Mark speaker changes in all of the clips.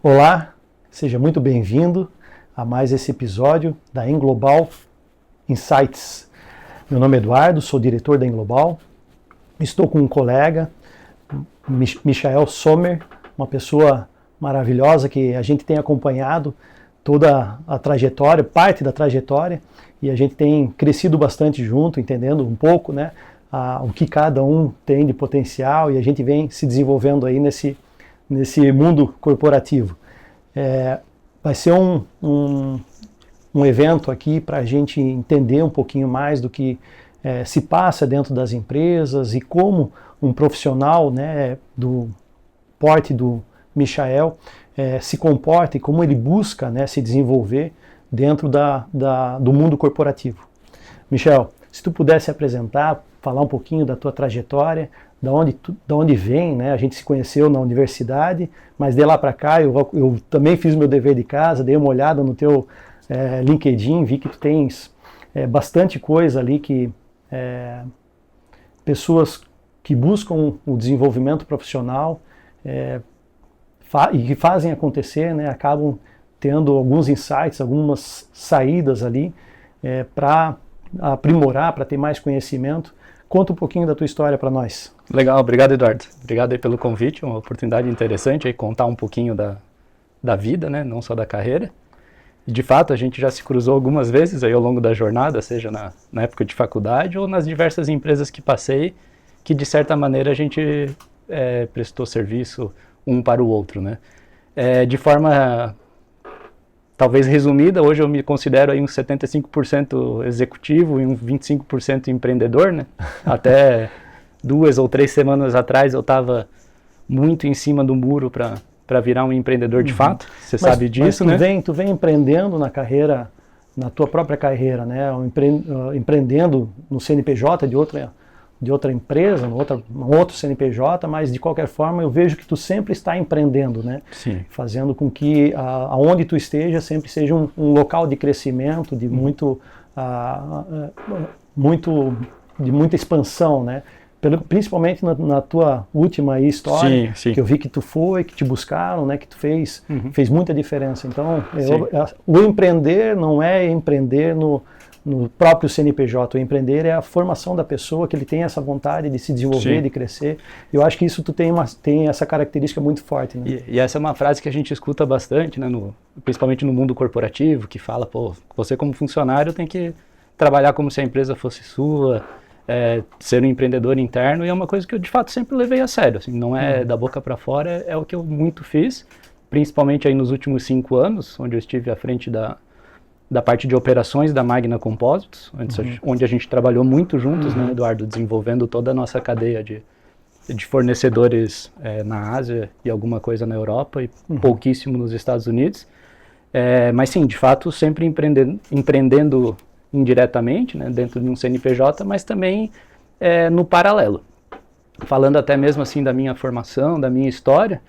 Speaker 1: Olá, seja muito bem-vindo a mais esse episódio da Englobal Insights. Meu nome é Eduardo, sou diretor da Englobal. Estou com um colega, Michael Sommer, uma pessoa maravilhosa que a gente tem acompanhado toda a trajetória, parte da trajetória, e a gente tem crescido bastante junto, entendendo um pouco, né, o que cada um tem de potencial, e a gente vem se desenvolvendo aí nesse mundo corporativo. Vai ser um evento aqui para a gente entender um pouquinho mais do que se passa dentro das empresas e como um profissional, né, do porte do Michael se comporta e como ele busca, né, se desenvolver dentro do mundo corporativo. Michael, se tu pudesse apresentar, falar um pouquinho da tua trajetória, da onde vem, né? A gente se conheceu na universidade, mas de lá para cá eu também fiz meu dever de casa, dei uma olhada no teu LinkedIn, vi que tu tens bastante coisa ali que pessoas que buscam o desenvolvimento profissional e que fazem acontecer, né? Acabam tendo alguns insights, algumas saídas ali para aprimorar, para ter mais conhecimento. Conta um pouquinho da tua história para nós.
Speaker 2: Legal, obrigado, Eduardo. Obrigado aí pelo convite, uma oportunidade interessante aí contar um pouquinho da vida, né, não só da carreira. E de fato, a gente já se cruzou algumas vezes aí ao longo da jornada, seja na época de faculdade ou nas diversas empresas que passei, que de certa maneira a gente prestou serviço um para o outro, né. De forma talvez resumida, hoje eu me considero aí um 75% executivo e um 25% empreendedor, né? Até 2 ou 3 semanas atrás eu estava muito em cima do muro para virar um empreendedor de fato. Você sabe disso,
Speaker 1: né?
Speaker 2: Né?
Speaker 1: Tu vem empreendendo na carreira, na tua própria carreira, né? Empreendendo no CNPJ de outra empresa, no outro CNPJ, mas de qualquer forma eu vejo que tu sempre está empreendendo, né?
Speaker 2: Sim.
Speaker 1: Fazendo com que aonde tu esteja sempre seja um local de crescimento, de muita expansão, né? Principalmente na tua última história,
Speaker 2: sim.
Speaker 1: Que eu vi que tu foi, que te buscaram, né? Que tu fez muita diferença. Então, o empreender não é empreender no próprio CNPJ. O empreender é a formação da pessoa, que ele tem essa vontade de se desenvolver, de crescer. Eu acho que isso tu tem essa característica muito forte, né?
Speaker 2: E essa é uma frase que a gente escuta bastante, né, principalmente no mundo corporativo, que fala, você como funcionário tem que trabalhar como se a empresa fosse sua, ser um empreendedor interno, e é uma coisa que eu de fato sempre levei a sério, assim, não é da boca para fora, é o que eu muito fiz, principalmente aí nos últimos 5 anos, onde eu estive à frente da parte de operações da Magna Composites, onde a gente trabalhou muito juntos, né, Eduardo, desenvolvendo toda a nossa cadeia de fornecedores na Ásia e alguma coisa na Europa e pouquíssimo nos Estados Unidos. Mas sim, de fato, sempre empreendendo indiretamente, né, dentro de um CNPJ, mas também no paralelo. Falando até mesmo assim da minha formação, da minha história,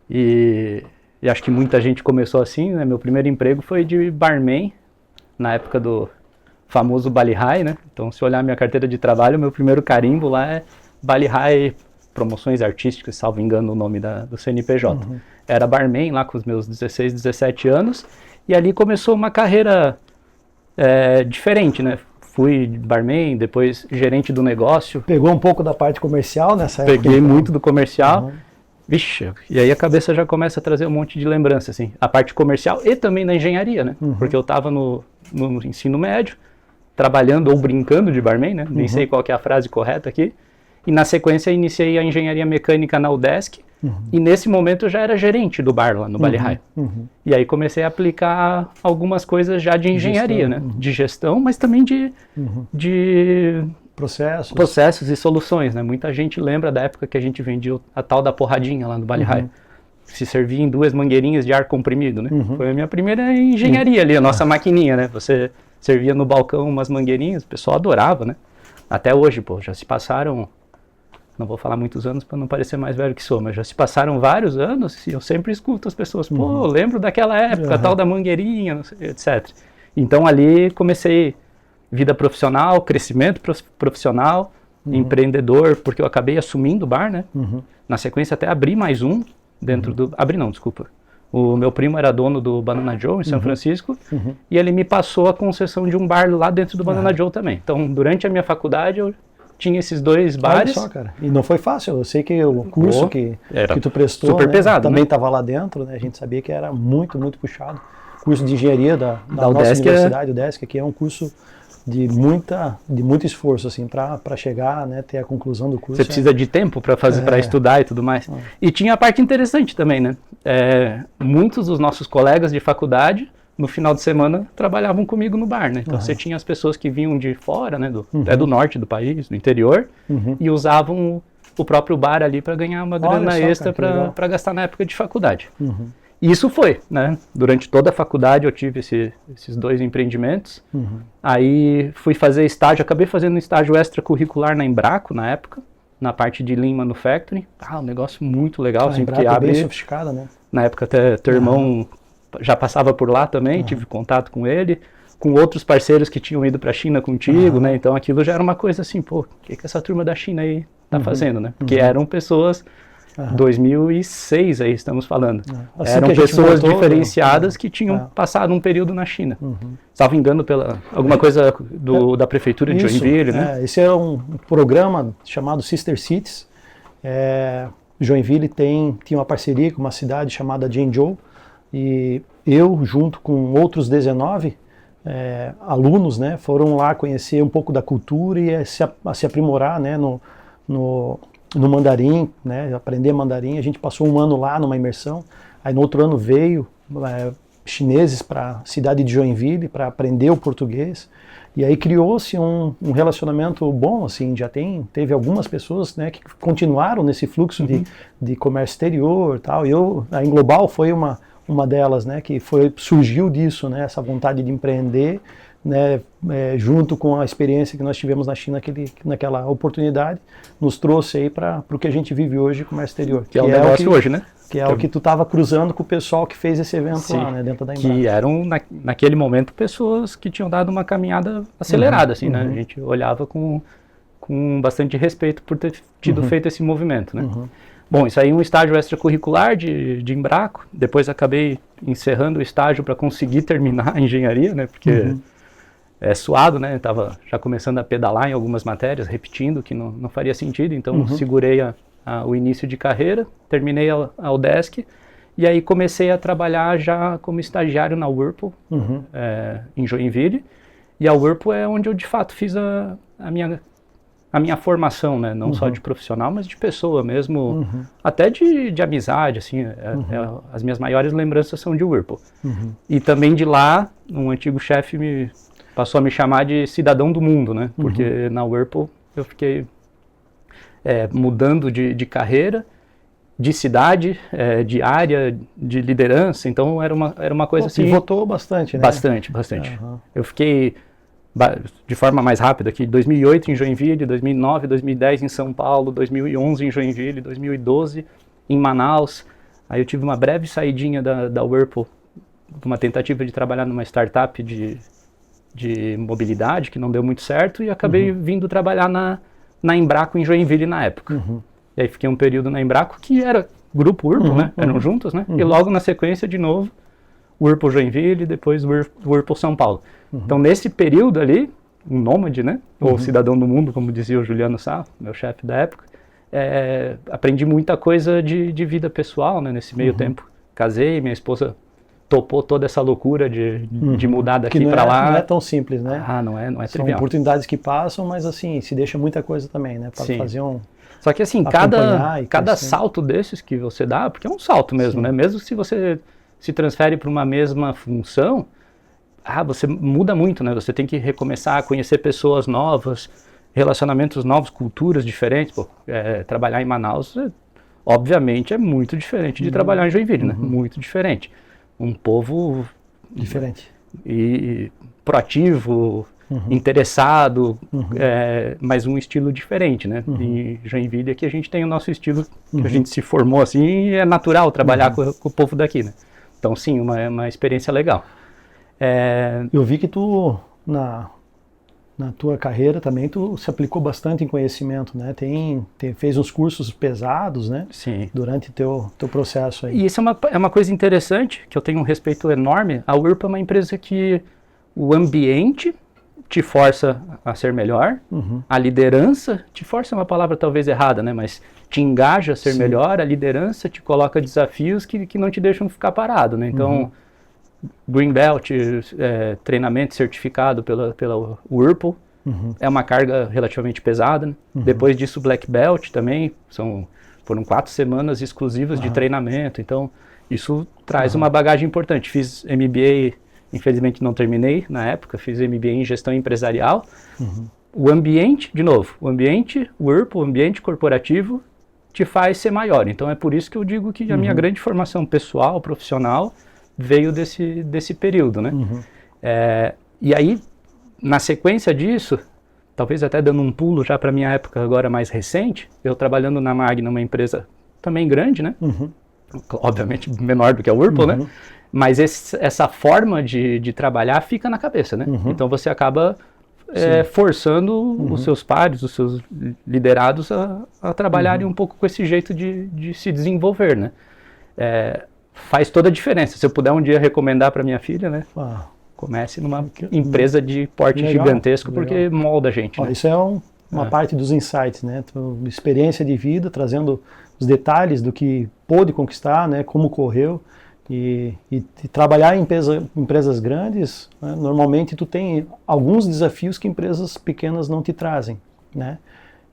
Speaker 2: e acho que muita gente começou assim, né? Meu primeiro emprego foi de barman, na época do famoso Bali High, né? Então, se olhar minha carteira de trabalho, meu primeiro carimbo lá é Bali High Promoções Artísticas, salvo engano o nome do CNPJ. Era barman lá com os meus 16, 17 anos, e ali começou uma carreira diferente, né? Fui barman, depois gerente do negócio.
Speaker 1: Pegou um pouco da parte comercial nessa época?
Speaker 2: Peguei muito do comercial. Vixe, e aí a cabeça já começa a trazer um monte de lembrança, assim, a parte comercial e também na engenharia, né? Porque eu estava no ensino médio, trabalhando ou brincando de barman, né? Nem sei qual que é a frase correta aqui. E na sequência iniciei a engenharia mecânica na UDESC, e nesse momento eu já era gerente do bar lá no Bali High. E aí comecei a aplicar algumas coisas já de engenharia, né? De gestão, mas também de processos e soluções, né? Muita gente lembra da época que a gente vendia a tal da porradinha lá no Bali High. Se servia em 2 mangueirinhas de ar comprimido, né? Foi a minha primeira engenharia ali, a nossa maquininha, né? Você servia no balcão umas mangueirinhas, o pessoal adorava, né? Até hoje, já se passaram, não vou falar muitos anos para não parecer mais velho que sou, mas já se passaram vários anos e eu sempre escuto as pessoas, lembro daquela época, tal da mangueirinha, não sei, etc. Então ali comecei vida profissional, crescimento profissional, empreendedor, porque eu acabei assumindo o bar, né? Na sequência até abri mais um dentro do... Abri não, desculpa. O meu primo era dono do Banana Joe em São Francisco, e ele me passou a concessão de um bar lá dentro do Banana Joe também. Então, durante a minha faculdade, eu tinha esses 2 bares.
Speaker 1: Olha só, cara. E não foi fácil. Eu sei que o curso que tu prestou
Speaker 2: super pesado,
Speaker 1: também
Speaker 2: né?
Speaker 1: estava lá dentro, né? A gente sabia que era muito, muito puxado. O curso de engenharia da nossa
Speaker 2: UDESC
Speaker 1: universidade, o UDESC, aqui é um curso de muito esforço, assim, para chegar, né, ter a conclusão do curso.
Speaker 2: Você precisa de tempo para fazer, para estudar e tudo mais. E tinha a parte interessante também, né? Muitos dos nossos colegas de faculdade, no final de semana, trabalhavam comigo no bar, né? Então você tinha as pessoas que vinham de fora, né? Até do norte do país, do interior, e usavam o próprio bar ali para ganhar uma grana extra para gastar na época de faculdade. E isso foi, né? Durante toda a faculdade eu tive esses 2 empreendimentos. Aí fui fazer estágio, acabei fazendo um estágio extracurricular na Embraco, na época, na parte de Lean Manufacturing. Um negócio muito legal, assim, porque
Speaker 1: abre... bem sofisticada, né?
Speaker 2: Na época até teu irmão já passava por lá também, tive contato com ele, com outros parceiros que tinham ido para a China contigo, né? Então aquilo já era uma coisa assim, pô, o que essa turma da China aí tá fazendo, né? Porque eram pessoas... 2006 aí estamos falando.
Speaker 1: Assim
Speaker 2: eram pessoas diferenciadas que tinham passado um período na China. Salvo engano pela alguma coisa da prefeitura de Joinville, né?
Speaker 1: Esse é um programa chamado Sister Cities. Joinville tinha uma parceria com uma cidade chamada Zhengzhou, e eu, junto com outros 19 alunos, né, foram lá conhecer um pouco da cultura e se aprimorar, né, no mandarim, né, aprender mandarim. A gente passou um ano lá numa imersão, aí no outro ano veio chineses para a cidade de Joinville para aprender o português, e aí criou-se um relacionamento bom, assim, teve algumas pessoas, né, que continuaram nesse fluxo de comércio exterior, tal. A Englobal foi uma delas, né, que surgiu disso, né, essa vontade de empreender, né, junto com a experiência que nós tivemos na China, naquela oportunidade, nos trouxe aí para o que a gente vive hoje, comércio exterior.
Speaker 2: Que é o negócio hoje, né?
Speaker 1: Que é o que tu estava cruzando com o pessoal que fez esse evento lá, né, dentro da Embraco.
Speaker 2: Que eram, naquele momento, pessoas que tinham dado uma caminhada acelerada, assim, né? A gente olhava com bastante respeito por ter tido feito esse movimento, né? Bom, isso aí é um estágio extracurricular de Embraco. Depois acabei encerrando o estágio para conseguir terminar a engenharia, né? Porque é suado, né? Estava já começando a pedalar em algumas matérias, repetindo, que não faria sentido. Então, segurei o início de carreira, terminei a UDESC, e aí comecei a trabalhar já como estagiário na Whirlpool, em Joinville. E a Whirlpool é onde eu, de fato, fiz a minha formação, né? Não só de profissional, mas de pessoa mesmo, até de amizade, assim. As minhas maiores lembranças são de Whirlpool. E também de lá, um antigo chefe passou a me chamar de cidadão do mundo, né? Porque na Whirlpool eu fiquei mudando de carreira, de cidade, de área, de liderança. Então era uma coisa assim...
Speaker 1: Pivotou bastante, né?
Speaker 2: Bastante. Eu fiquei de forma mais rápida aqui, 2008 em Joinville, 2009, 2010 em São Paulo, 2011 em Joinville, 2012 em Manaus. Aí eu tive uma breve saidinha da Whirlpool, uma tentativa de trabalhar numa startup de mobilidade, que não deu muito certo, e acabei vindo trabalhar na Embraco em Joinville na época. E aí fiquei um período na Embraco, que era grupo Whirlpool, né? Eram juntos, né? E logo na sequência, de novo, Whirlpool Joinville, depois Whirlpool São Paulo. Então, nesse período ali, um nômade, né? Ou cidadão do mundo, como dizia o Juliano Sá, meu chefe da época, aprendi muita coisa de vida pessoal, né? Nesse meio tempo. Casei, minha esposa topou toda essa loucura de mudar daqui para lá.
Speaker 1: Não é tão simples, né?
Speaker 2: Não é
Speaker 1: São
Speaker 2: trivial.
Speaker 1: Oportunidades que passam, mas assim, se deixa muita coisa também, né? Para fazer
Speaker 2: Só que assim, cada salto desses que você dá, porque é um salto mesmo, né? Mesmo se você se transfere para uma mesma função, você muda muito, né? Você tem que recomeçar a conhecer pessoas novas, relacionamentos novos, culturas diferentes. Trabalhar em Manaus, obviamente, é muito diferente de trabalhar em Joinville, né? Muito diferente. Um povo
Speaker 1: diferente
Speaker 2: e proativo, interessado, mas um estilo diferente, né? Em Joinville aqui a gente tem o nosso estilo, que a gente se formou assim, e é natural trabalhar com o povo daqui, né? Então sim, uma experiência legal.
Speaker 1: Eu vi que tu, na tua carreira também tu se aplicou bastante em conhecimento, né? Fez uns cursos pesados, né?
Speaker 2: Sim.
Speaker 1: Durante teu processo aí.
Speaker 2: E isso é uma coisa interessante, que eu tenho um respeito enorme. A URPA é uma empresa que o ambiente te força a ser melhor, a liderança te força, é uma palavra talvez errada, né? Mas te engaja a ser melhor, a liderança te coloca desafios que não te deixam ficar parado, né? Então, Green Belt, treinamento certificado pela Whirlpool, é uma carga relativamente pesada, né? Depois disso, Black Belt também, foram 4 semanas exclusivas de treinamento, então isso traz uma bagagem importante. Fiz MBA, infelizmente não terminei na época, fiz MBA em gestão empresarial. O ambiente, de novo, o ambiente Whirlpool, o ambiente corporativo, te faz ser maior. Então é por isso que eu digo que a minha grande formação pessoal, profissional, veio desse período, né? E aí, na sequência disso, talvez até dando um pulo já para a minha época agora mais recente, eu trabalhando na Magna, uma empresa também grande, né? Obviamente menor do que a Whirlpool, né? Mas essa forma de trabalhar fica na cabeça, né? Então você acaba forçando os seus pares, os seus liderados a trabalharem um pouco com esse jeito de se desenvolver, né? Faz toda a diferença. Se eu puder um dia recomendar para minha filha, né? Comece numa empresa de porte gigantesco, porque molda a gente. Né?
Speaker 1: Isso é uma parte dos insights, né? Experiência de vida, trazendo os detalhes do que pôde conquistar, né? Como correu. E trabalhar em empresas grandes, né? Normalmente tu tem alguns desafios que empresas pequenas não te trazem, né?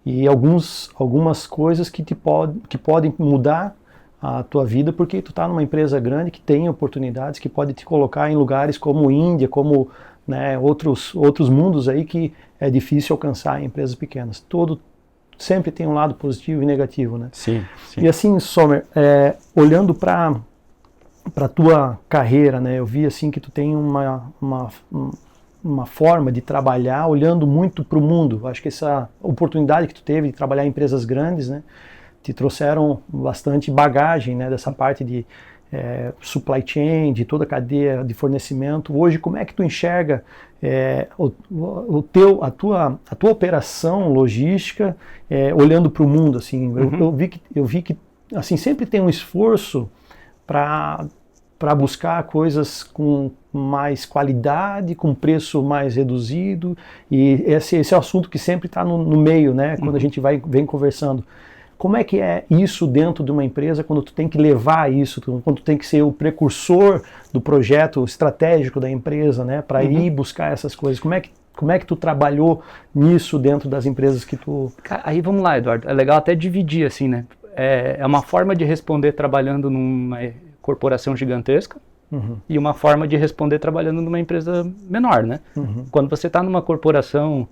Speaker 1: E algumas coisas que podem mudar a tua vida, porque tu está numa empresa grande que tem oportunidades, que pode te colocar em lugares como Índia, como, né, outros mundos aí que é difícil alcançar em empresas pequenas. Sempre tem um lado positivo e negativo, né?
Speaker 2: Sim.
Speaker 1: E assim, Sommer, olhando para tua carreira, né, eu vi assim que tu tem uma forma de trabalhar olhando muito para o mundo. Acho que essa oportunidade que tu teve de trabalhar em empresas grandes, né, te trouxeram bastante bagagem, né, dessa parte de supply chain, de toda a cadeia de fornecimento. Hoje, como é que tu enxerga a tua operação logística olhando para o mundo? Assim, eu vi que assim, sempre tem um esforço para buscar coisas com mais qualidade, com preço mais reduzido, e esse é o assunto que sempre está no meio, né, quando a gente vem conversando. Como é que é isso dentro de uma empresa, quando tu tem que levar isso, quando tu tem que ser o precursor do projeto estratégico da empresa, né, para ir buscar essas coisas? Como é que tu trabalhou nisso dentro das empresas que tu...
Speaker 2: Aí vamos lá, Eduardo, é legal até dividir assim, né? É uma forma de responder trabalhando numa corporação gigantesca e uma forma de responder trabalhando numa empresa menor, né? Quando você está numa corporação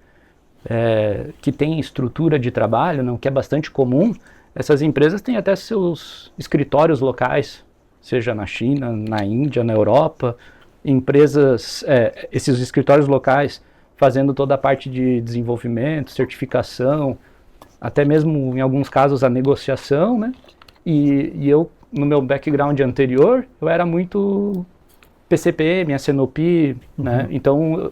Speaker 2: que tem estrutura de trabalho, né, o que é bastante comum, essas empresas têm até seus escritórios locais, seja na China, na Índia, na Europa, esses escritórios locais fazendo toda a parte de desenvolvimento, certificação, até mesmo em alguns casos a negociação, né? E eu, no meu background anterior, eu era muito PCPM, SNOP, né? Então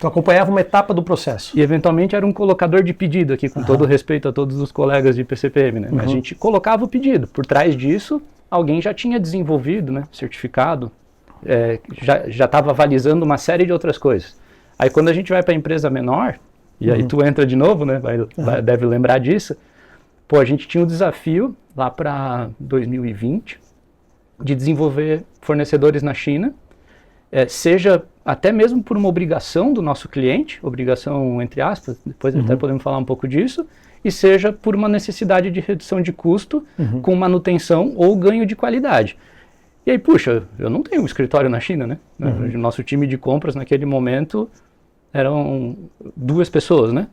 Speaker 1: Tu acompanhava uma etapa do processo.
Speaker 2: E eventualmente era um colocador de pedido aqui, com todo respeito a todos os colegas de PCPM, né? Mas a gente colocava o pedido. Por trás disso, alguém já tinha desenvolvido, né? Certificado, já estava avalizando uma série de outras coisas. Aí quando a gente vai para a empresa menor, e aí tu entra de novo, né? Deve lembrar disso. Pô, a gente tinha um desafio lá para 2020 de desenvolver fornecedores na China, seja até mesmo por uma obrigação do nosso cliente, obrigação entre aspas, depois até podemos falar um pouco disso, e seja por uma necessidade de redução de custo com manutenção ou ganho de qualidade. E aí, puxa, eu não tenho um escritório na China, né? O nosso time de compras naquele momento eram 2 pessoas, né?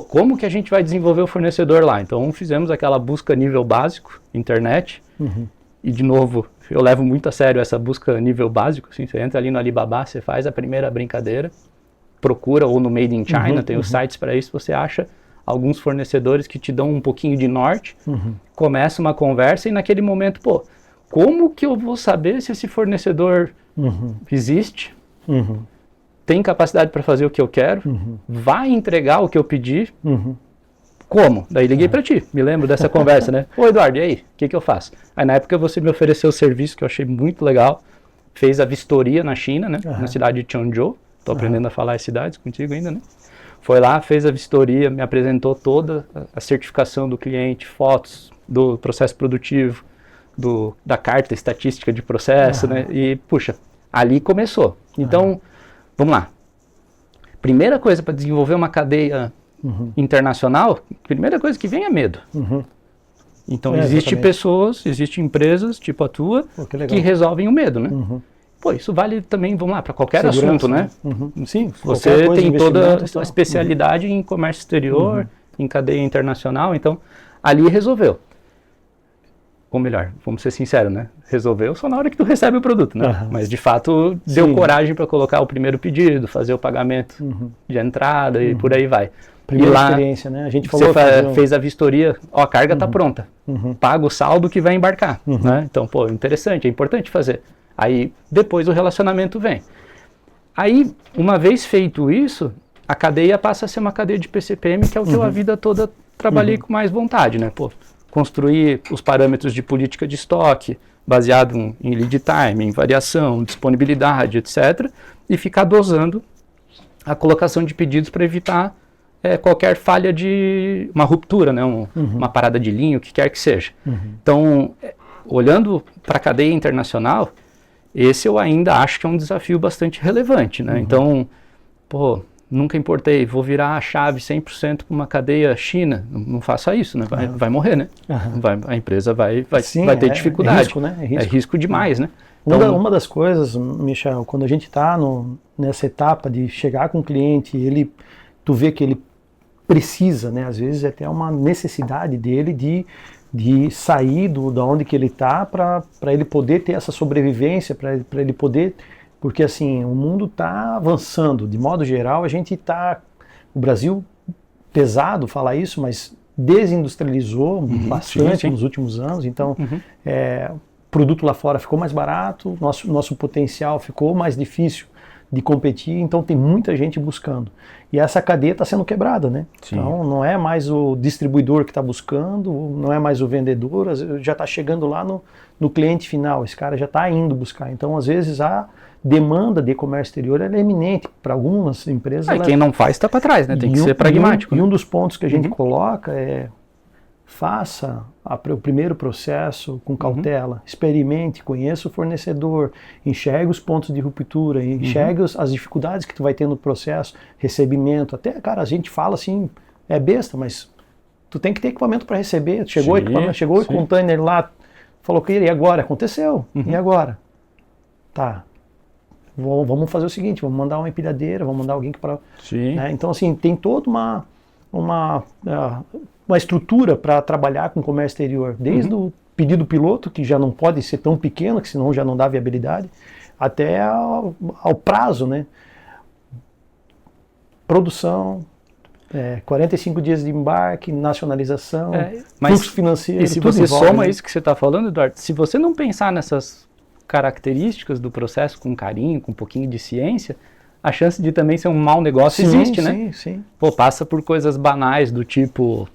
Speaker 2: Como que a gente vai desenvolver o fornecedor lá? Então fizemos aquela busca nível básico, internet, e de novo, eu levo muito a sério essa busca nível básico, assim, você entra ali no Alibaba, você faz a primeira brincadeira, procura, ou no Made in China, tem os sites para isso, você acha alguns fornecedores que te dão um pouquinho de norte, começa uma conversa e naquele momento, pô, como que eu vou saber se esse fornecedor existe? tem capacidade para fazer o que eu quero, vai entregar o que eu pedi, como? Daí liguei para ti, me lembro dessa conversa, né? Ô Eduardo, e aí? O que eu faço? Aí na época você me ofereceu o serviço que eu achei muito legal, fez a vistoria na China, né? Na cidade de Changzhou, tô aprendendo a falar as cidades contigo ainda, né? Foi lá, fez a vistoria, me apresentou toda a certificação do cliente, fotos do processo produtivo, da carta estatística de processo, né? E, puxa, ali começou. Então, vamos lá. Primeira coisa para desenvolver uma cadeia internacional, primeira coisa que vem é medo. Então, existem pessoas, existem empresas, tipo a tua, que resolvem o medo, né? Pô, isso vale também, vamos lá, para qualquer assunto, né?
Speaker 1: Sim,
Speaker 2: você tem toda a especialidade em comércio exterior, em cadeia internacional, então, ali resolveu. Ou melhor, vamos ser sinceros, né? Resolveu só na hora que tu recebe o produto, né? Mas, de fato, deu coragem para colocar o primeiro pedido, fazer o pagamento de entrada e por aí vai.
Speaker 1: Primeira
Speaker 2: e lá,
Speaker 1: experiência, né? A gente falou
Speaker 2: fez a vistoria, ó, a carga está pronta. Paga o saldo que vai embarcar, né? Então, pô, interessante, é importante fazer. Aí, depois o relacionamento vem. Aí, uma vez feito isso, a cadeia passa a ser uma cadeia de PCPM, que é o que eu a vida toda trabalhei com mais vontade, né? Pô, construir os parâmetros de política de estoque, baseado em lead time, em variação, disponibilidade, etc. E ficar dosando a colocação de pedidos para evitar qualquer falha de uma ruptura, né? Uma parada de linha, o que quer que seja. Então, olhando para a cadeia internacional, esse eu ainda acho que é um desafio bastante relevante, né? Então, pô, nunca importei, vou virar a chave 100% para uma cadeia China, não faça isso, né? Vai morrer, né? A empresa vai ter dificuldade.
Speaker 1: É risco, né?
Speaker 2: É risco demais, né? Então,
Speaker 1: uma das coisas, Michel, quando a gente está nessa etapa de chegar com o cliente, tu vê que ele precisa, né? Às vezes é até uma necessidade dele de sair da onde que ele está para ele poder ter essa sobrevivência, para ele poder... Porque assim, o mundo está avançando, de modo geral, o Brasil, pesado falar isso, mas desindustrializou bastante nos últimos anos, então o produto lá fora ficou mais barato, nosso potencial ficou mais difícil de competir, então tem muita gente buscando. E essa cadeia está sendo quebrada, né? Então não é mais o distribuidor que está buscando, não é mais o vendedor, já está chegando lá no cliente final, esse cara já está indo buscar. Então às vezes a demanda de comércio exterior é eminente para algumas empresas.
Speaker 2: Quem não faz está para trás, né? Tem que ser pragmático.
Speaker 1: E um dos pontos que a gente coloca é: faça o primeiro processo com cautela, experimente, conheça o fornecedor, enxergue os pontos de ruptura, enxergue as dificuldades que tu vai ter no processo, recebimento. Até, cara, a gente fala assim, é besta, mas tu tem que ter equipamento para receber. Chegou o equipamento, chegou o container lá, falou que e agora? Aconteceu. E agora? Tá. Vamos fazer o seguinte, vamos mandar uma empilhadeira, vamos mandar alguém para... Né? Então, assim, tem toda uma estrutura para trabalhar com comércio exterior, desde o pedido piloto, que já não pode ser tão pequeno, que senão já não dá viabilidade, até ao prazo, né? Produção, 45 dias de embarque, nacionalização, fluxo financeiro.
Speaker 2: E se você soma isso que você está falando, Eduardo, se você não pensar nessas características do processo com carinho, com um pouquinho de ciência, a chance de também ser um mau negócio existe, né?
Speaker 1: Sim.
Speaker 2: Pô, passa por coisas banais do tipo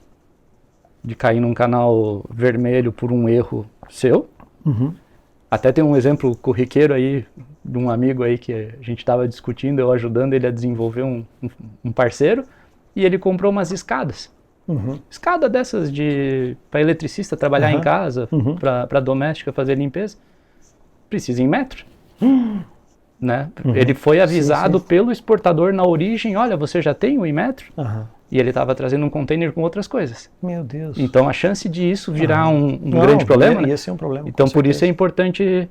Speaker 2: de cair num canal vermelho por um erro seu. Até tem um exemplo corriqueiro aí de um amigo aí que a gente estava discutindo, eu ajudando ele a desenvolver um parceiro, e ele comprou umas escadas. Escada dessas para eletricista trabalhar em casa, para doméstica fazer limpeza. Precisa em metro. Né? Ele foi avisado pelo exportador na origem, olha, você já tem o metro? E ele estava trazendo um container com outras coisas.
Speaker 1: Meu Deus.
Speaker 2: Então a chance de isso virar um grande problema, né?
Speaker 1: Ia ser um problema.
Speaker 2: Então por isso é importante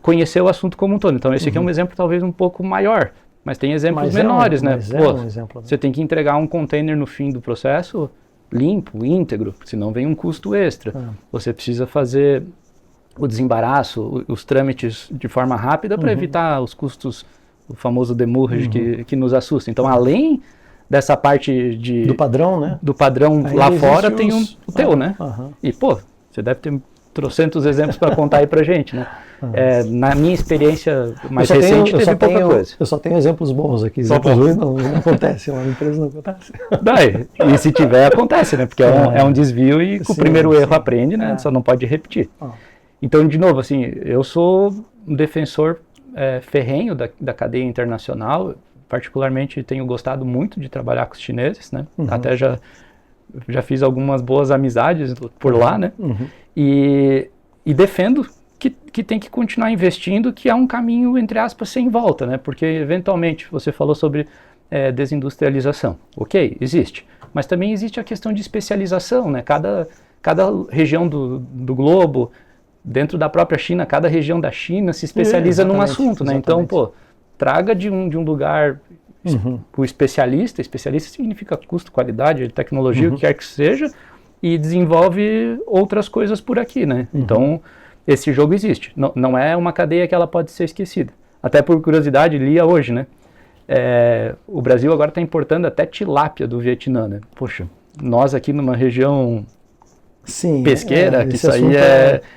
Speaker 2: conhecer o assunto como um todo. Então esse aqui é um exemplo talvez um pouco maior, mas tem exemplos menores, né?
Speaker 1: Um exemplo, né?
Speaker 2: Você tem que entregar um container no fim do processo limpo, íntegro, senão vem um custo extra. Você precisa fazer o desembaraço, os trâmites de forma rápida para evitar os o famoso demurrage que nos assusta. Então, além dessa parte
Speaker 1: do padrão, né?
Speaker 2: Do padrão aí lá fora, tem o teu, né? E, pô, você deve ter trocentos exemplos para contar aí pra gente, né? Na minha experiência mais recente, teve pouca coisa.
Speaker 1: Eu só tenho exemplos bons aqui. Exemplos ruins não acontece, lá na empresa não acontece.
Speaker 2: E se tiver, acontece, né? Porque é um desvio e com o primeiro erro aprende, né? Só não pode repetir. Então, de novo, assim, eu sou um defensor ferrenho da cadeia internacional. Particularmente, tenho gostado muito de trabalhar com os chineses, né? Até já fiz algumas boas amizades por lá, né? E defendo que tem que continuar investindo, que é um caminho, entre aspas, sem volta, né? Porque, eventualmente, você falou sobre desindustrialização. Ok, existe. Mas também existe a questão de especialização, né? Cada região do globo, dentro da própria China, cada região da China se especializa num assunto, né? Então, traga de um lugar o especialista significa custo, qualidade, tecnologia, o que quer que seja, e desenvolve outras coisas por aqui, né? Então, esse jogo existe. Não é uma cadeia que ela pode ser esquecida. Até por curiosidade, lia hoje, né? O Brasil agora está importando até tilápia do Vietnã, né? Poxa, nós aqui numa região pesqueira, que isso aí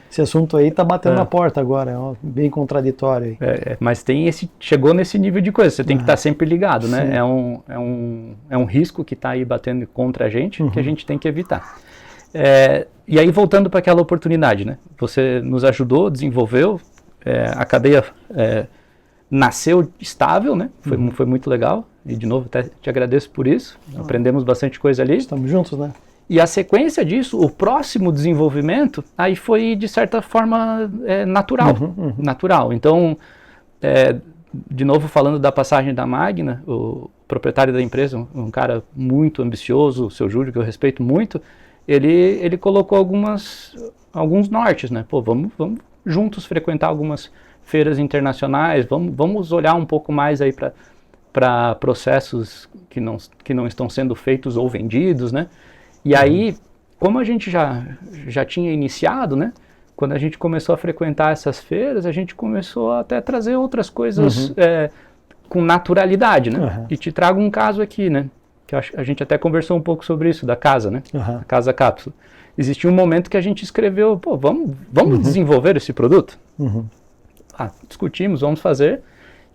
Speaker 1: Esse assunto aí está batendo na porta agora, bem contraditório.
Speaker 2: Mas chegou nesse nível de coisa, você tem que estar sempre ligado, né? É um risco que está aí batendo contra a gente, que a gente tem que evitar. E aí, voltando para aquela oportunidade, né? Você nos ajudou, desenvolveu, a cadeia nasceu estável, né? Foi muito legal. E, de novo, até te agradeço por isso. Aprendemos bastante coisa ali.
Speaker 1: Estamos juntos, né?
Speaker 2: E a sequência disso, o próximo desenvolvimento, aí foi, de certa forma, natural. Então, de novo, falando da passagem da Magna, o proprietário da empresa, um cara muito ambicioso, o seu Júlio, que eu respeito muito, ele colocou alguns nortes, né? Vamos juntos frequentar algumas feiras internacionais, vamos olhar um pouco mais aí para processos que não estão sendo feitos ou vendidos, né? E aí, como a gente já tinha iniciado, né? Quando a gente começou a frequentar essas feiras, a gente começou a até trazer outras coisas com naturalidade, né? E te trago um caso aqui, né? Que a gente até conversou um pouco sobre isso, da casa, né? A Casa Cápsula. Existia um momento que a gente escreveu, vamos desenvolver esse produto? Discutimos, vamos fazer.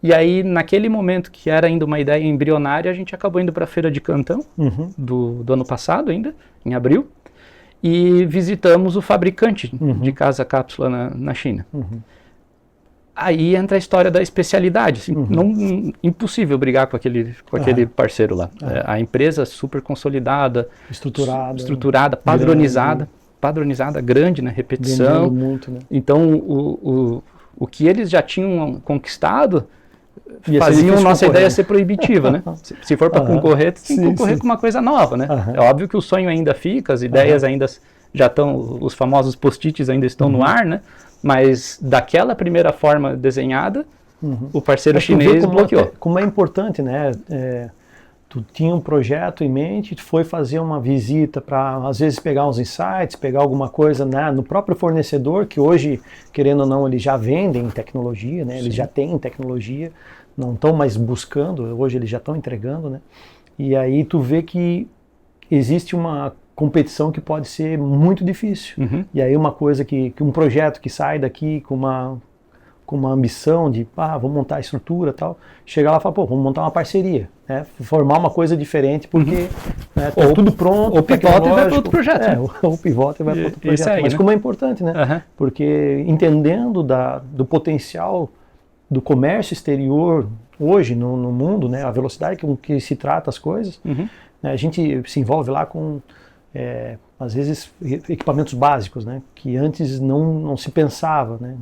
Speaker 2: E aí, naquele momento que era ainda uma ideia embrionária, a gente acabou indo para a Feira de Cantão, do ano passado ainda, em abril, e visitamos o fabricante de casa cápsula na China. Aí entra a história da especialidade. Assim, impossível brigar com aquele parceiro lá. A empresa super consolidada, estruturada, padronizada, grande, né? Repetição.
Speaker 1: Vendendo muito, né?
Speaker 2: Então, o que eles já tinham conquistado faziam nossa ideia ser proibitiva, né? Se for para concorrer, tem que concorrer com uma coisa nova, né? É óbvio que o sonho ainda fica, as ideias ainda já estão, os famosos post-its ainda estão no ar, né? Mas daquela primeira forma desenhada, o parceiro chinês bloqueou.
Speaker 1: Como é importante, né? Tu tinha um projeto em mente, tu foi fazer uma visita para, às vezes, pegar uns insights, pegar alguma coisa, né, no próprio fornecedor, que hoje, querendo ou não, eles já vendem tecnologia, né? Eles já têm tecnologia, não estão mais buscando, hoje eles já estão entregando, né? E aí tu vê que existe uma competição que pode ser muito difícil. E aí uma coisa que um projeto que sai daqui com uma ambição de, vamos montar a estrutura e tal, chegar lá e falar, vamos montar uma parceria, né? Formar uma coisa diferente, porque tá tudo pronto,
Speaker 2: ou pivota e vai para outro projeto.
Speaker 1: Ou pivota e vai para outro projeto.
Speaker 2: Aí,
Speaker 1: mas
Speaker 2: né?
Speaker 1: como é importante, né? Porque entendendo do potencial do comércio exterior hoje no mundo, né? A velocidade com que se trata as coisas, né? A gente se envolve lá com, às vezes, equipamentos básicos, né? Que antes não se pensava, né?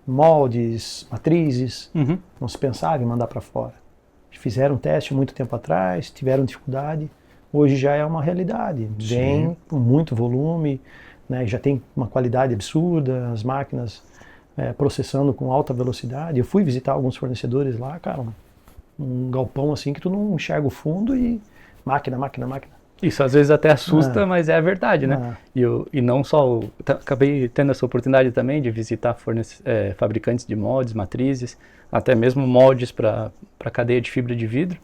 Speaker 1: Moldes, matrizes, não se pensava em mandar para fora. Fizeram um teste muito tempo atrás, tiveram dificuldade, hoje já é uma realidade. Vem com muito volume, né, já tem uma qualidade absurda, as máquinas processando com alta velocidade. Eu fui visitar alguns fornecedores lá, cara, um galpão assim que tu não enxerga o fundo e máquina.
Speaker 2: Isso às vezes até assusta, mas é a verdade, né? E não só, acabei tendo essa oportunidade também de visitar fabricantes de moldes, matrizes, até mesmo moldes para cadeia de fibra de vidro.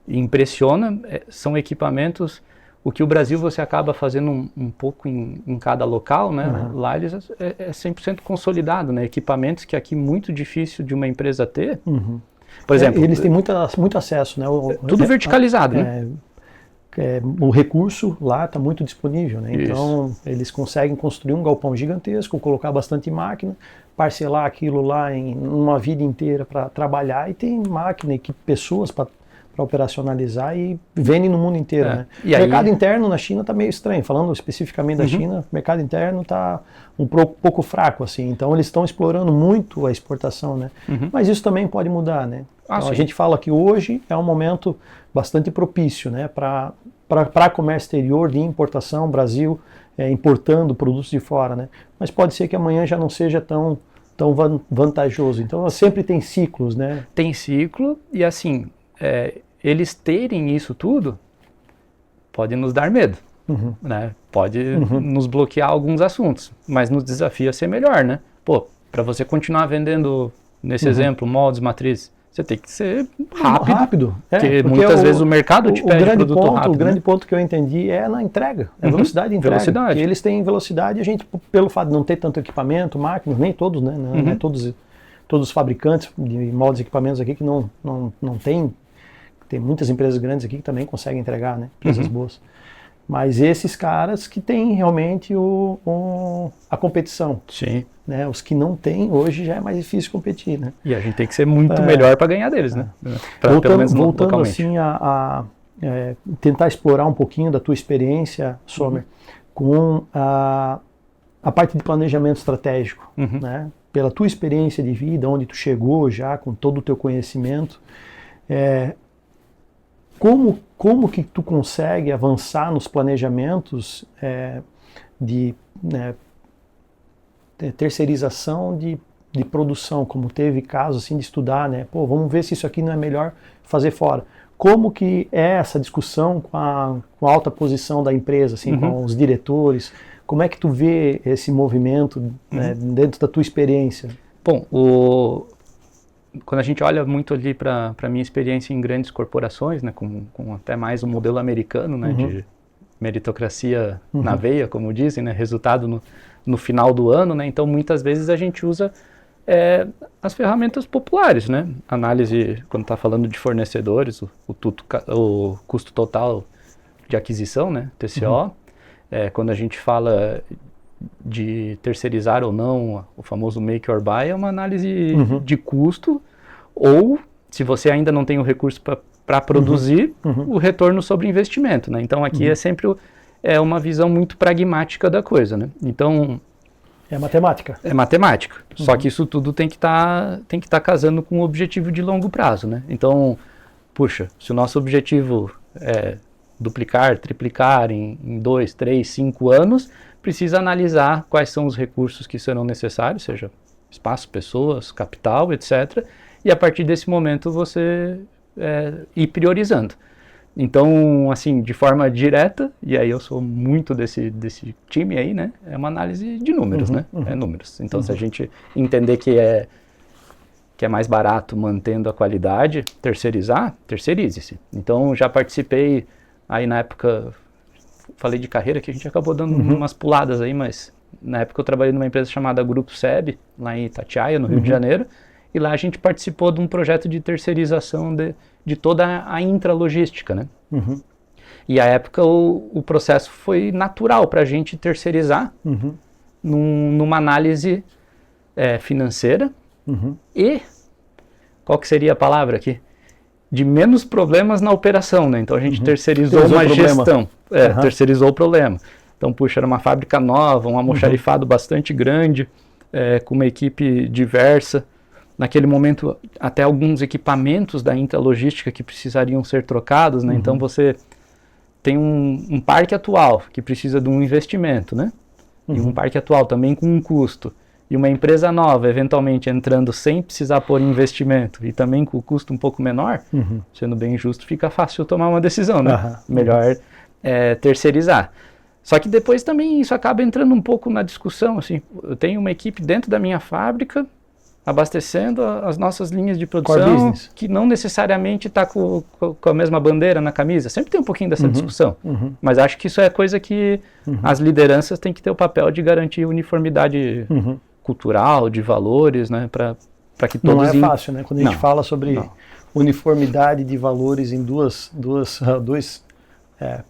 Speaker 2: Impressiona, são equipamentos O que o Brasil você acaba fazendo um pouco em cada local, né? Lá eles é 100% consolidado, né? Equipamentos que aqui é muito difícil de uma empresa ter. Por exemplo,
Speaker 1: eles têm muito acesso, né?
Speaker 2: Tudo verticalizado, né?
Speaker 1: O recurso lá está muito disponível, né? Então eles conseguem construir um galpão gigantesco, colocar bastante máquina, parcelar aquilo lá em uma vida inteira para trabalhar, e tem máquina e pessoas para operacionalizar e vendem no mundo inteiro, né? O mercado interno na China está meio estranho, falando especificamente da China, o mercado interno está um pouco fraco, assim, então eles estão explorando muito a exportação, né? Mas isso também pode mudar, né? Então, a gente fala que hoje é um momento bastante propício, né, para comércio exterior, de importação, Brasil importando produtos de fora, né? Mas pode ser que amanhã já não seja tão vantajoso. Então sempre tem ciclos, né?
Speaker 2: Tem ciclo e assim, eles terem isso tudo pode nos dar medo, né? Pode nos bloquear alguns assuntos, mas nos desafia a ser melhor, né? Pô, para você continuar vendendo, nesse exemplo, moldes, matrizes, você tem que ser rápido, porque muitas vezes o mercado te pede produto rápido.
Speaker 1: O grande ponto que eu entendi é na entrega, velocidade de entrega.
Speaker 2: Velocidade.
Speaker 1: E eles têm velocidade, a gente, pelo fato de não ter tanto equipamento, máquinas, nem todos, né? Não é todos os fabricantes de moldes e equipamentos aqui que não tem muitas empresas grandes aqui que também conseguem entregar, né? Empresas boas. Mas esses caras que têm realmente a competição.
Speaker 2: Sim.
Speaker 1: Né? Os que não têm, hoje já é mais difícil competir, né?
Speaker 2: E a gente tem que ser muito melhor para ganhar deles, né?
Speaker 1: Voltando assim a tentar explorar um pouquinho da tua experiência, Sommer, com a parte de planejamento estratégico, né? Pela tua experiência de vida, onde tu chegou já, com todo o teu conhecimento, como que tu consegue avançar nos planejamentos de terceirização de produção, como teve caso assim de estudar, né? Pô, vamos ver se isso aqui não é melhor fazer fora. Como que é essa discussão com a alta posição da empresa, assim, com os diretores? Como é que tu vê esse movimento dentro da tua experiência?
Speaker 2: Bom, quando a gente olha muito ali para a minha experiência em grandes corporações, né, com até mais um modelo americano, né, de meritocracia na veia, como dizem, né, resultado no final do ano, né, então muitas vezes a gente usa as ferramentas populares, né, análise, quando está falando de fornecedores, o custo total de aquisição, né, TCO, quando a gente fala de terceirizar ou não, o famoso make or buy, é uma análise de custo, ou se você ainda não tem o recurso para produzir, o retorno sobre investimento, né? Então aqui é sempre uma visão muito pragmática da coisa, né? Então
Speaker 1: é matemática.
Speaker 2: É matemática. Só que isso tudo tem que tá casando com o objetivo de longo prazo, né? Então, puxa, se o nosso objetivo é duplicar, triplicar em 2, 3, 5 anos, precisa analisar quais são os recursos que serão necessários, seja espaço, pessoas, capital, etc. E a partir desse momento você ir priorizando. Então, assim, de forma direta, e aí eu sou muito desse time aí, né? É uma análise de números, né? É números. Então, se a gente entender que é mais barato mantendo a qualidade, terceirize-se. Então, já participei, aí na época, falei de carreira, que a gente acabou dando umas puladas aí, mas na época eu trabalhei numa empresa chamada Grupo SEB, lá em Itatiaia, no Rio de Janeiro, e lá a gente participou de um projeto de terceirização de toda a intralogística, né? E à época o processo foi natural para a gente terceirizar numa análise financeira e, qual que seria a palavra aqui? De menos problemas na operação, né? Então a gente terceirizou uma gestão, terceirizou o problema. Então, puxa, era uma fábrica nova, um almoxarifado bastante grande, com uma equipe diversa. Naquele momento, até alguns equipamentos da intralogística que precisariam ser trocados, né? Então você tem um parque atual que precisa de um investimento, né? E um parque atual também com um custo. E uma empresa nova, eventualmente, entrando sem precisar pôr investimento e também com o custo um pouco menor, sendo bem justo, fica fácil tomar uma decisão, né? Melhor terceirizar. Só que depois também isso acaba entrando um pouco na discussão, assim, eu tenho uma equipe dentro da minha fábrica abastecendo as nossas linhas de
Speaker 1: Core
Speaker 2: produção,
Speaker 1: business.
Speaker 2: que não necessariamente está com a mesma bandeira na camisa. Sempre tem um pouquinho dessa discussão, mas acho que isso é coisa que as lideranças têm que ter o papel de garantir uniformidade cultural, de valores, né, para que todos...
Speaker 1: Não é fácil, né? Quando a gente fala sobre uniformidade de valores em duas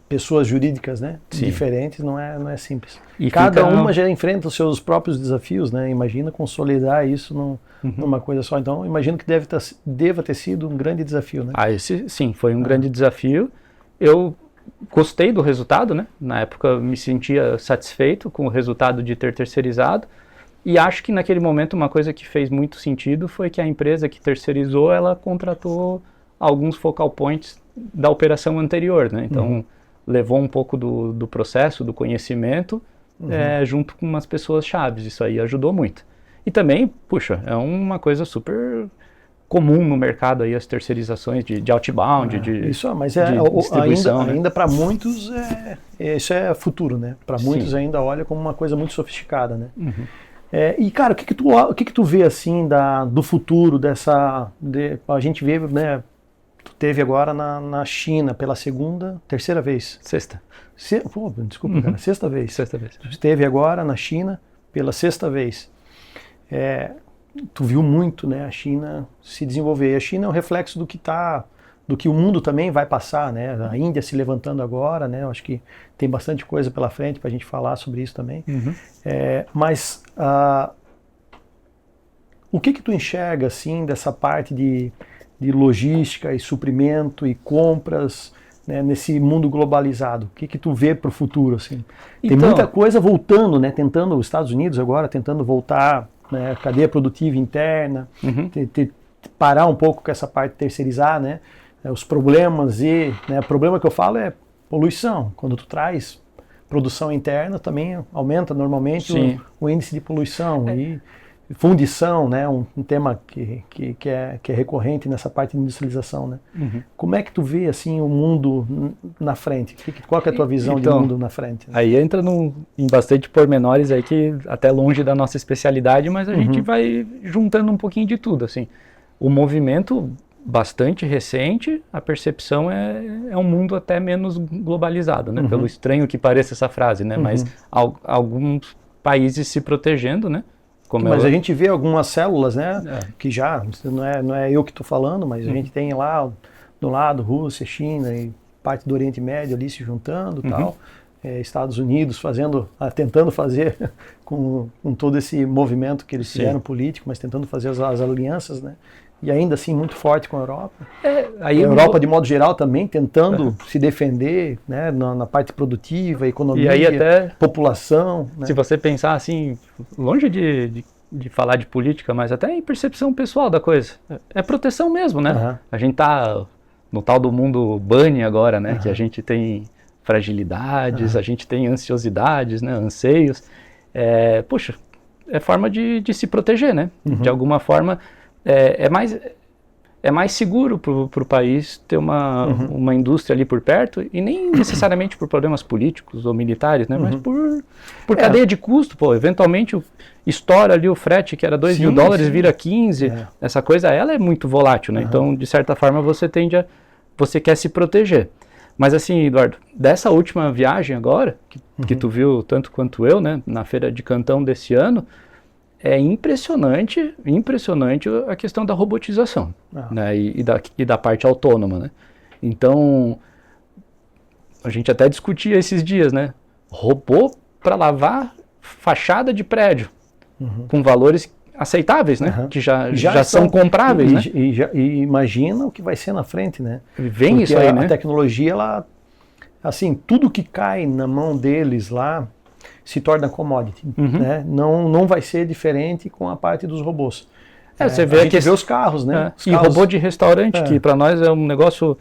Speaker 1: pessoas jurídicas, né, diferentes, não é simples. E cada uma já enfrenta os seus próprios desafios, né? Imagina consolidar isso numa coisa só. Então, imagino que deva ter sido um grande desafio, né?
Speaker 2: Esse sim, foi um grande desafio. Eu gostei do resultado, né? Na época eu me sentia satisfeito com o resultado de ter terceirizado. E acho que naquele momento uma coisa que fez muito sentido foi que a empresa que terceirizou, ela contratou alguns focal points da operação anterior, né? Então, levou um pouco do processo, do conhecimento, junto com umas pessoas chaves. Isso aí ajudou muito. E também, puxa, é uma coisa super comum no mercado aí, as terceirizações de outbound, de
Speaker 1: mas
Speaker 2: distribuição,
Speaker 1: ainda para muitos, isso é futuro, né? Para muitos ainda olha como uma coisa muito sofisticada, né? E, cara, o que tu vê, assim, do futuro a gente vê, né, tu teve agora na China pela terceira vez.
Speaker 2: Sexta.
Speaker 1: Desculpa, cara, sexta vez.
Speaker 2: Sexta vez.
Speaker 1: Tu esteve agora na China pela sexta vez. Tu viu muito, né, a China se desenvolver. E a China é um reflexo do que o mundo também vai passar, né? A Índia se levantando agora, né? Eu acho que tem bastante coisa pela frente para a gente falar sobre isso também. Mas o que tu enxerga, assim, dessa parte de logística e suprimento e compras, né, nesse mundo globalizado? O que tu vê para o futuro, assim? Tem muita coisa voltando, né? Tentando, os Estados Unidos agora tentando voltar, né, cadeia produtiva interna, parar um pouco com essa parte de terceirizar, né? Os problemas o problema que eu falo é poluição. Quando tu traz produção interna, também aumenta normalmente o índice de poluição e fundição, né? Um tema que é recorrente nessa parte de industrialização, né? Como é que tu vê, assim, o mundo na frente? Qual que é a tua visão de mundo na frente? Né?
Speaker 2: Aí entra em bastante pormenores aí que até longe da nossa especialidade, mas a gente vai juntando um pouquinho de tudo, assim. O movimento bastante recente, a percepção é um mundo até menos globalizado, né? Pelo estranho que pareça essa frase, né? Mas alguns países se protegendo, né?
Speaker 1: Mas a gente vê algumas células, né? Que já, não é eu que estou falando, mas a gente tem lá do lado Rússia, China e parte do Oriente Médio ali se juntando e tal. Estados Unidos tentando fazer com todo esse movimento que eles fizeram político, mas tentando fazer as alianças, né? E ainda assim muito forte com a Europa. A Europa, de modo geral, também tentando se defender, né, na parte produtiva, economia,
Speaker 2: e aí até,
Speaker 1: população. Né?
Speaker 2: Se você pensar assim, longe de falar de política, mas até em percepção pessoal da coisa, é proteção mesmo, né? A gente tá no tal do mundo bunny agora, né? Que a gente tem fragilidades, a gente tem ansiosidades, né, anseios. Puxa, é forma de se proteger, né? De alguma forma... É mais seguro para o país ter uma indústria ali por perto, e nem necessariamente por problemas políticos ou militares, né? Mas por cadeia de custo. Pô, eventualmente estoura ali o frete, que era $2.000, vira 15. Essa coisa, ela é muito volátil, né? Então, de certa forma, você quer se proteger. Mas assim, Eduardo, dessa última viagem agora, que tu viu tanto quanto eu, né? Na Feira de Cantão desse ano, é impressionante a questão da robotização, né, e da parte autônoma, né? Então, a gente até discutia esses dias, né? Robô para lavar fachada de prédio, com valores aceitáveis, né? Que já são compráveis, né?
Speaker 1: E imagina o que vai ser na frente, né?
Speaker 2: Vem porque isso aí, né?
Speaker 1: A tecnologia, ela, assim, tudo que cai na mão deles lá, se torna commodity, né? Não vai ser diferente com a parte dos robôs.
Speaker 2: Você vê
Speaker 1: a gente vê os carros, né?
Speaker 2: Os carros, robô de restaurante, que para nós é um negócio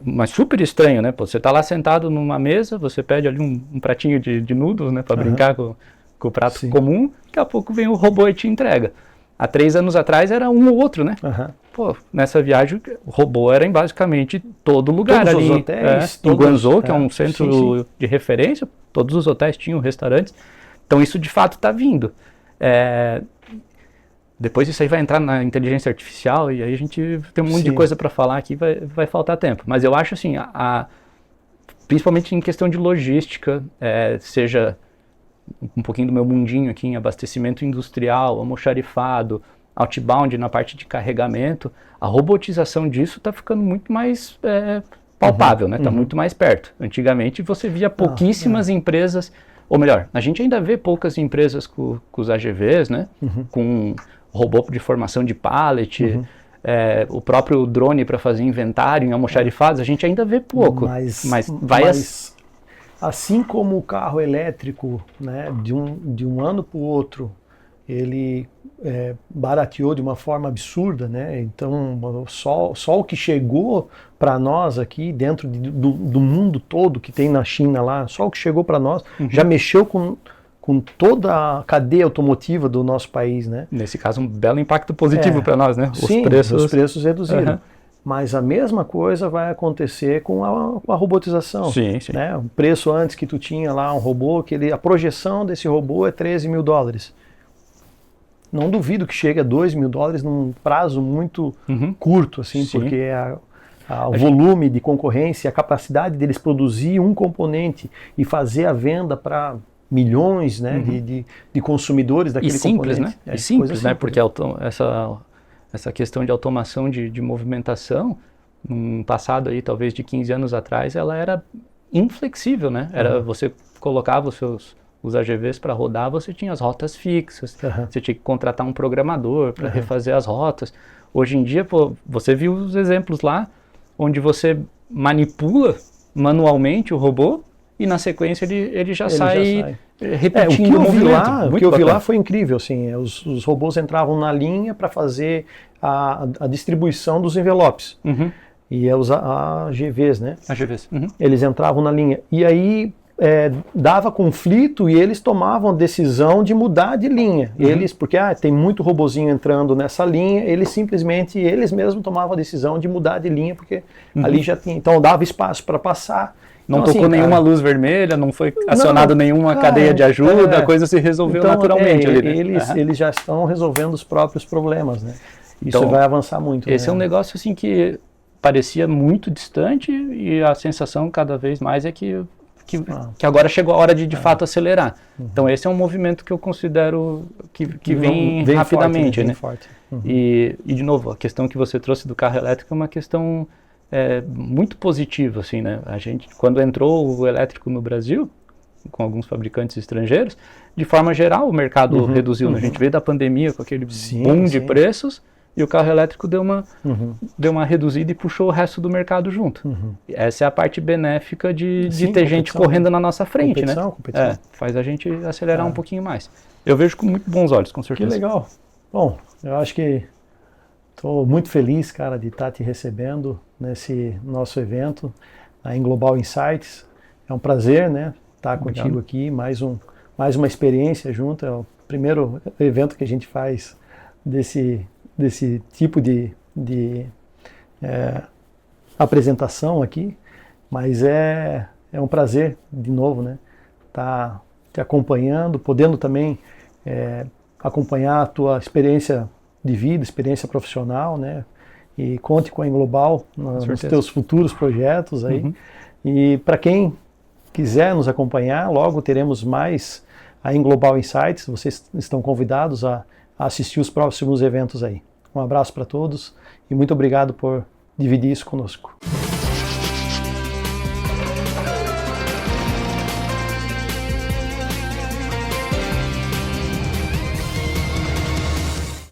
Speaker 2: mas super estranho, né? Pô, você tá lá sentado numa mesa, você pede ali um pratinho de noodles, né? Para brincar com o prato comum, daqui a pouco vem o robô e te entrega. Há 3 anos atrás era um ou outro, né? Pô, nessa viagem o robô era em basicamente todo lugar. Todos ali. Os hotéis. Em Guangzhou, que é um centro de referência, todos os hotéis tinham restaurantes. Então isso de fato está vindo. Depois isso aí vai entrar na inteligência artificial e aí a gente tem um monte de coisa para falar aqui, vai faltar tempo. Mas eu acho assim, principalmente em questão de logística, seja um pouquinho do meu mundinho aqui em abastecimento industrial, almoxarifado, outbound na parte de carregamento, a robotização disso está ficando muito mais palpável, né? Está muito mais perto. Antigamente você via pouquíssimas empresas, ou melhor, a gente ainda vê poucas empresas com os AGVs, né? Com robô de formação de pallet, o próprio drone para fazer inventário em almoxarifados, a gente ainda vê pouco.
Speaker 1: Mas assim como o carro elétrico, né, de um ano para o outro, ele barateou de uma forma absurda, né? Então só o que chegou para nós aqui dentro do mundo todo que tem na China lá, só o que chegou para nós já mexeu com toda a cadeia automotiva do nosso país, né?
Speaker 2: Nesse caso, um belo impacto positivo para nós, né?
Speaker 1: Os preços reduziram. Mas a mesma coisa vai acontecer com a robotização.
Speaker 2: Sim.
Speaker 1: Né? O preço antes que tu tinha lá um robô, a projeção desse robô é $13 mil. Não duvido que chegue a $2 mil num prazo muito curto, assim, porque o volume de concorrência, a capacidade deles produzir um componente e fazer a venda para milhões, né, de consumidores daquele componente.
Speaker 2: Né? E simples, né? Porque essa questão de automação de movimentação, num passado aí, talvez de 15 anos atrás, ela era inflexível, né? Você colocava os AGVs para rodar, você tinha as rotas fixas, você tinha que contratar um programador para refazer as rotas. Hoje em dia, você viu os exemplos lá, onde você manipula manualmente o robô, e na sequência ele já sai repetindo o movimento.
Speaker 1: O que eu vi lá foi incrível, assim, os robôs entravam na linha para fazer a distribuição dos envelopes. E os AGVs, né?
Speaker 2: AGVs.
Speaker 1: Eles entravam na linha. E aí dava conflito e eles tomavam a decisão de mudar de linha. Porque tem muito robozinho entrando nessa linha, eles mesmos tomavam a decisão de mudar de linha, porque ali já tinha, então dava espaço para passar.
Speaker 2: Não então, tocou nenhuma luz vermelha, não foi acionado nenhuma cadeia de ajuda, a coisa se resolveu naturalmente ali, né?
Speaker 1: Eles já estão resolvendo os próprios problemas, né? Isso vai avançar muito.
Speaker 2: Esse é um negócio assim que parecia muito distante e a sensação cada vez mais é que agora chegou a hora de fato acelerar. Então esse é um movimento que eu considero que vem rapidamente,
Speaker 1: forte,
Speaker 2: né?
Speaker 1: Forte.
Speaker 2: E de novo, a questão que você trouxe do carro elétrico é uma questão muito positiva, assim, né? A gente, quando entrou o elétrico no Brasil, com alguns fabricantes estrangeiros, de forma geral o mercado reduziu, né? A gente veio da pandemia com aquele boom de preços, e o carro elétrico deu uma reduzida e puxou o resto do mercado junto. Essa é a parte benéfica de ter gente correndo na nossa frente, né?
Speaker 1: Competição.
Speaker 2: Faz a gente acelerar um pouquinho mais. Eu vejo com muito bons olhos, com certeza.
Speaker 1: Que legal. Bom, eu acho que estou muito feliz, cara, de estar te recebendo nesse nosso evento, a Englobal Insights. É um prazer, né, estar contigo aqui, mais uma experiência junto. É o primeiro evento que a gente faz desse tipo de apresentação aqui, mas é um prazer, de novo, né, estar te acompanhando, podendo também acompanhar a tua experiência de vida, experiência profissional, né, e conte com a Englobal nos teus futuros projetos aí. E para quem quiser nos acompanhar, logo teremos mais a Englobal Insights. Vocês estão convidados a assistir os próximos eventos aí. Um abraço para todos e muito obrigado por dividir isso conosco.